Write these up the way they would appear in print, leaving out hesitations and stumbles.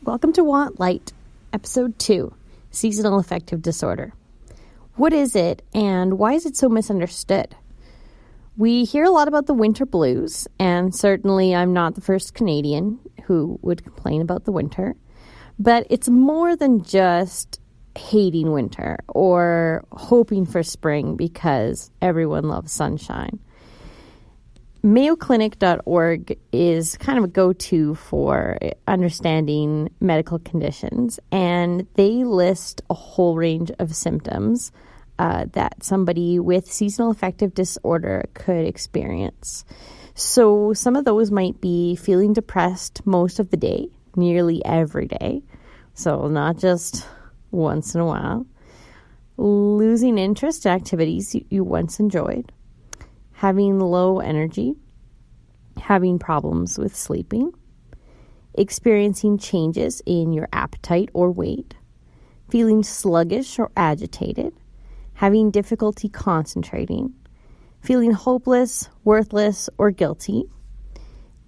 Welcome to Want Light, Episode 2, Seasonal Affective Disorder. What is it, and why is it so misunderstood? We hear a lot about the winter blues, and certainly I'm not the first Canadian who would complain about the winter, but it's more than just hating winter or hoping for spring because everyone loves sunshine. MayoClinic.org is kind of a go-to for understanding medical conditions, and they list a whole range of symptoms that somebody with seasonal affective disorder could experience. So some of those might be feeling depressed most of the day, nearly every day, so not just once in a while, losing interest in activities you once enjoyed, having low energy, having problems with sleeping, experiencing changes in your appetite or weight, feeling sluggish or agitated, having difficulty concentrating, feeling hopeless, worthless, or guilty,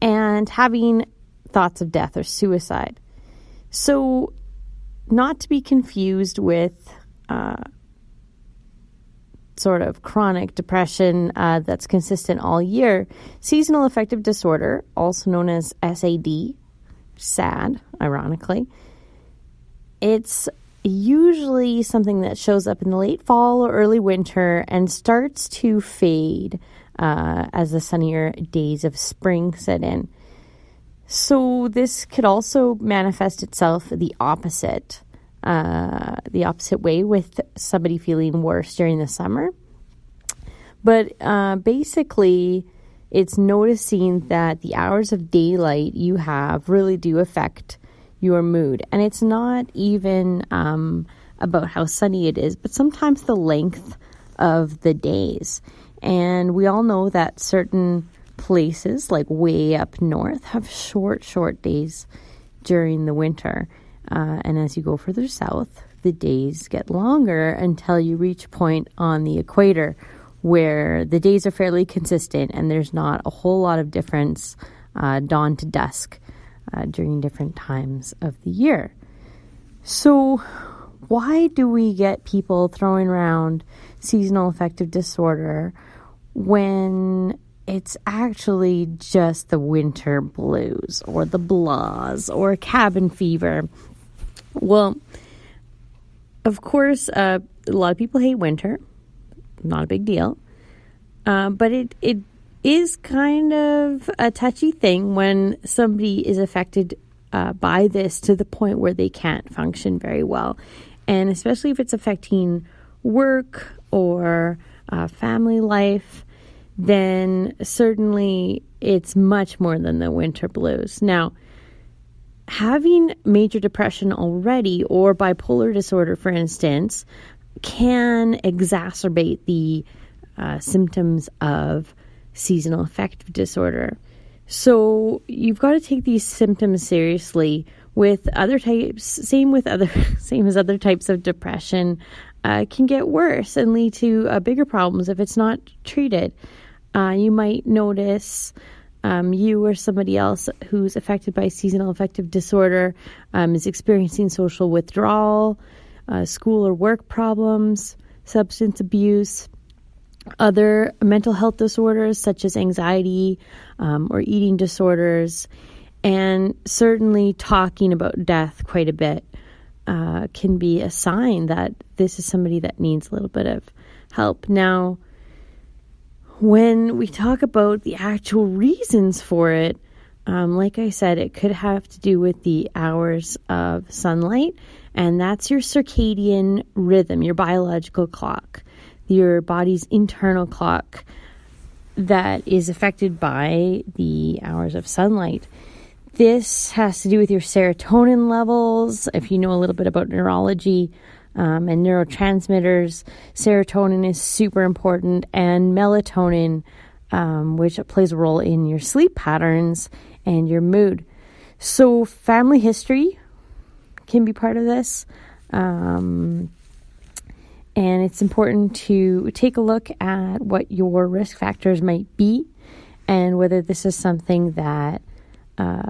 and having thoughts of death or suicide. So, not to be confused with sort of chronic depression that's consistent all year. Seasonal affective disorder, also known as S.A.D, S.A.D, ironically, it's usually something that shows up in the late fall or early winter and starts to fade as the sunnier days of spring set in. So this could also manifest itself the opposite way, with somebody feeling worse during the summer. But basically, it's noticing that the hours of daylight you have really do affect your mood. And it's not even about how sunny it is, but sometimes the length of the days. And we all know that certain places, like way up north, have short days during the winter. And as you go further south, the days get longer until you reach a point on the equator where the days are fairly consistent and there's not a whole lot of difference dawn to dusk during different times of the year. So why do we get people throwing around seasonal affective disorder when it's actually just the winter blues or the blahs or cabin fever? Well, of course, a lot of people hate winter. Not a big deal. But it is kind of a touchy thing when somebody is affected by this to the point where they can't function very well. And especially if it's affecting work or family life, then certainly it's much more than the winter blues. Now, having major depression already, or bipolar disorder, for instance, can exacerbate the symptoms of seasonal affective disorder. So you've got to take these symptoms seriously. With other types, same as other types of depression, can get worse and lead to bigger problems if it's not treated. You might notice you or somebody else who's affected by seasonal affective disorder is experiencing social withdrawal, school or work problems, substance abuse, other mental health disorders such as anxiety or eating disorders, and certainly talking about death quite a bit can be a sign that this is somebody that needs a little bit of help. Now, when we talk about the actual reasons for it, like I said, it could have to do with the hours of sunlight, and that's your circadian rhythm, your biological clock, your body's internal clock that is affected by the hours of sunlight. This has to do with your serotonin levels. If you know a little bit about neurology and neurotransmitters, serotonin is super important, and melatonin, which plays a role in your sleep patterns and your mood. So family history can be part of this. And it's important to take a look at what your risk factors might be and whether this is something that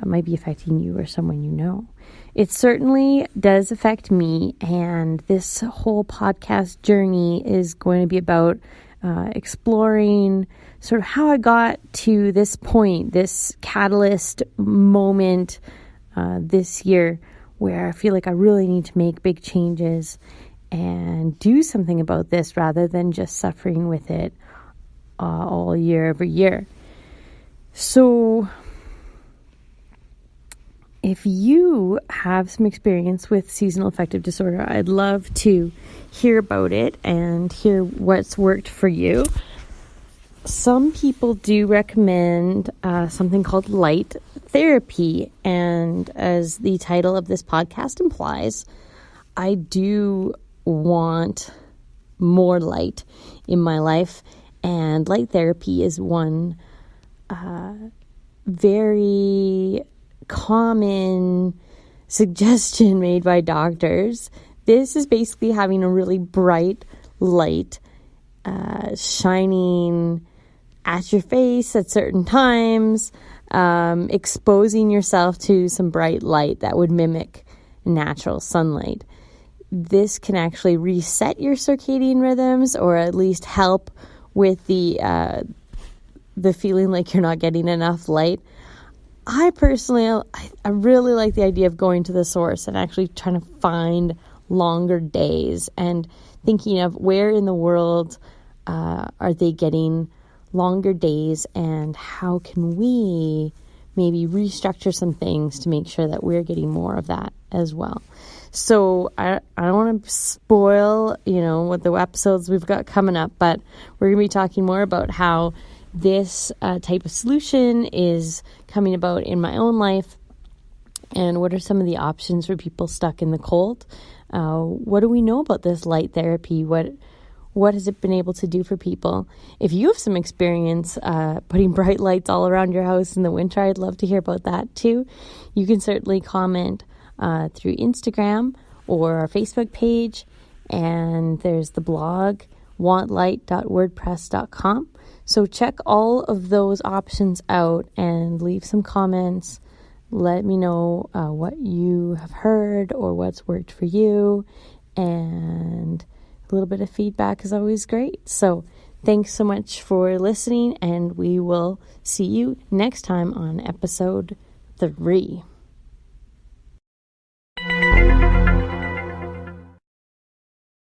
might be affecting you or someone you know. It certainly does affect me, and this whole podcast journey is going to be about exploring sort of how I got to this point, this catalyst moment this year where I feel like I really need to make big changes and do something about this rather than just suffering with it all year, every year. So if you have some experience with seasonal affective disorder, I'd love to hear about it and hear what's worked for you. Some people do recommend something called light therapy, and as the title of this podcast implies, I do want more light in my life, and light therapy is one very common suggestion made by doctors. This is basically having a really bright light shining at your face at certain times, exposing yourself to some bright light that would mimic natural sunlight. This can actually reset your circadian rhythms, or at least help with the feeling like you're not getting enough light. I personally, I really like the idea of going to the source and actually trying to find longer days and thinking of where in the world are they getting longer days, and how can we maybe restructure some things to make sure that we're getting more of that as well. So I don't want to spoil, what the episodes we've got coming up, but we're going to be talking more about how this type of solution is coming about in my own life, and what are some of the options for people stuck in the cold. What do we know about this light therapy? What has it been able to do for people? If you have some experience putting bright lights all around your house in the winter, I'd love to hear about that too. You can certainly comment through Instagram or our Facebook page, and there's the blog wantlight.wordpress.com. So check all of those options out and leave some comments. Let me know what you have heard or what's worked for you, and a little bit of feedback is always great. So thanks so much for listening, and we will see you next time on episode 3.